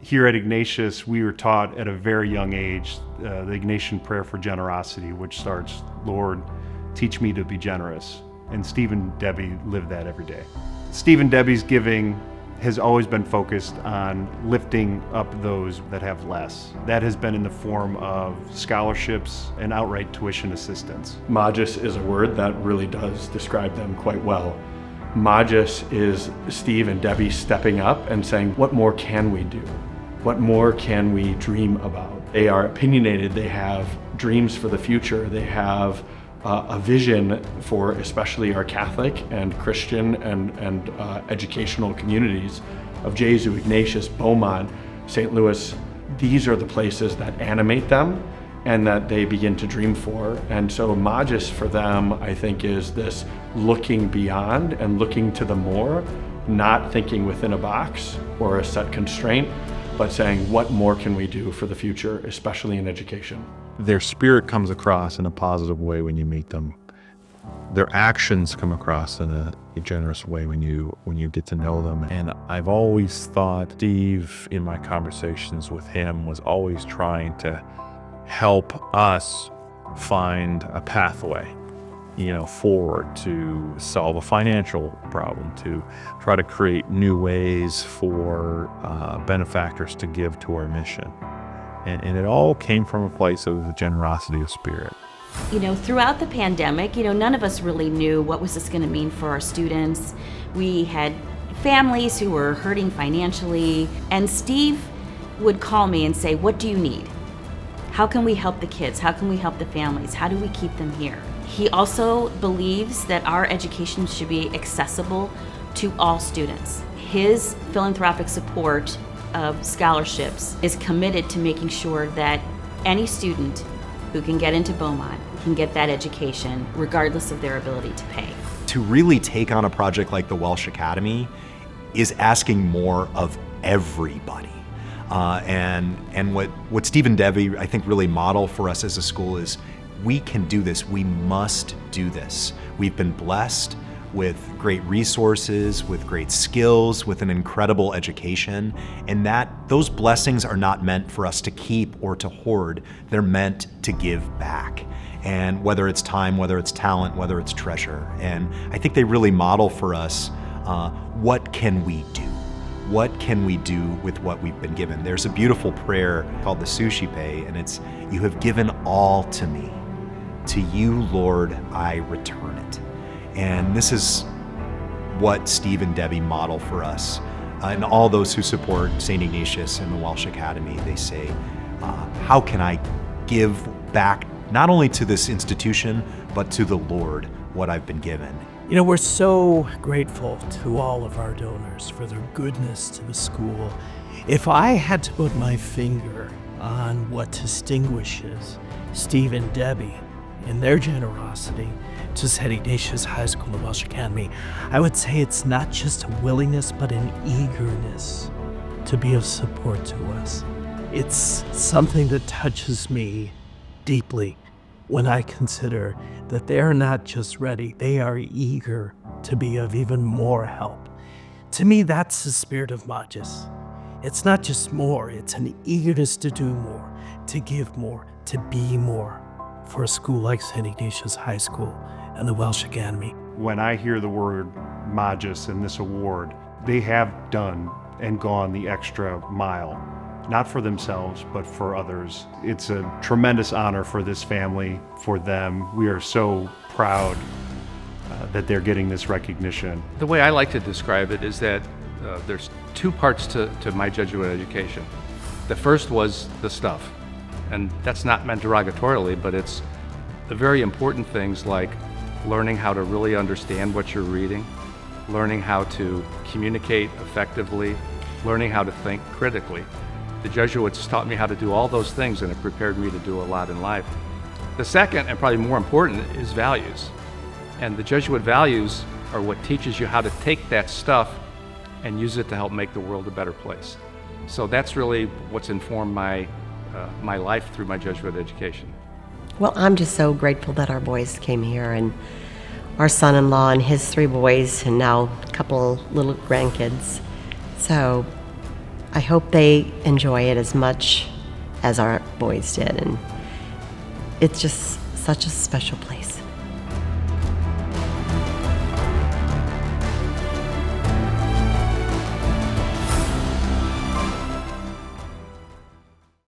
Here at Ignatius, we were taught at a very young age the Ignatian prayer for generosity, which starts, Lord, teach me to be generous. And Steve and Debbie live that every day. Steve and Debbie's giving has always been focused on lifting up those that have less. That has been in the form of scholarships and outright tuition assistance. Magis is a word that really does describe them quite well. Magis is Steve and Debbie stepping up and saying, what more can we do? What more can we dream about? They are opinionated, they have dreams for the future, they have a vision for especially our Catholic and Christian and educational communities of Jesuit, Ignatius, Beaumont, St. Louis. These are the places that animate them and that they begin to dream for. And so Magis for them, I think, is this looking beyond and looking to the more, not thinking within a box or a set constraint, but saying, what more can we do for the future, especially in education? Their spirit comes across in a positive way when you meet them. Their actions come across in a generous way when you get to know them. And I've always thought Steve, in my conversations with him, was always trying to help us find a pathway, forward to solve a financial problem, to try to create new ways for benefactors to give to our mission. And it all came from a place of the generosity of spirit. Throughout the pandemic, none of us really knew what was this going to mean for our students. We had families who were hurting financially, and Steve would call me and say, what do you need? How can we help the kids? How can we help the families? How do we keep them here? He also believes that our education should be accessible to all students. His philanthropic support of scholarships is committed to making sure that any student who can get into Beaumont can get that education regardless of their ability to pay. To really take on a project like the Welsh Academy is asking more of everybody. And what Steve and Debbie, I think, really model for us as a school is we can do this, we must do this. We've been blessed with great resources, with great skills, with an incredible education, and those blessings are not meant for us to keep or to hoard, they're meant to give back. And whether it's time, whether it's talent, whether it's treasure. And I think they really model for us what can we do? What can we do with what we've been given? There's a beautiful prayer called the Sushi Pay, and it's, you have given all to me. To you, Lord, I return it. And this is what Steve and Debbie model for us. And all those who support Saint Ignatius and the Welsh Academy, they say, how can I give back not only to this institution, but to the Lord what I've been given? We're so grateful to all of our donors for their goodness to the school. If I had to put my finger on what distinguishes Steve and Debbie in their generosity to Saint Ignatius High School, the Welsh Academy, I would say it's not just a willingness, but an eagerness to be of support to us. It's something that touches me deeply when I consider that they are not just ready, they are eager to be of even more help. To me, that's the spirit of Magis. It's not just more, it's an eagerness to do more, to give more, to be more for a school like Saint Ignatius High School and the Welsh Academy. When I hear the word Magis and this award, they have done and gone the extra mile, not for themselves, but for others. It's a tremendous honor for this family, for them. We are so proud that they're getting this recognition. The way I like to describe it is that there's two parts to my Jesuit education. The first was the stuff, and that's not meant derogatorily, but it's the very important things like learning how to really understand what you're reading, learning how to communicate effectively, learning how to think critically. The Jesuits taught me how to do all those things, and it prepared me to do a lot in life. The second, and probably more important, is values. And the Jesuit values are what teaches you how to take that stuff and use it to help make the world a better place. So that's really what's informed my life through my Jesuit education. Well, I'm just so grateful that our boys came here, and our son-in-law and his 3 boys, and now a couple little grandkids. So I hope they enjoy it as much as our boys did. And it's just such a special place.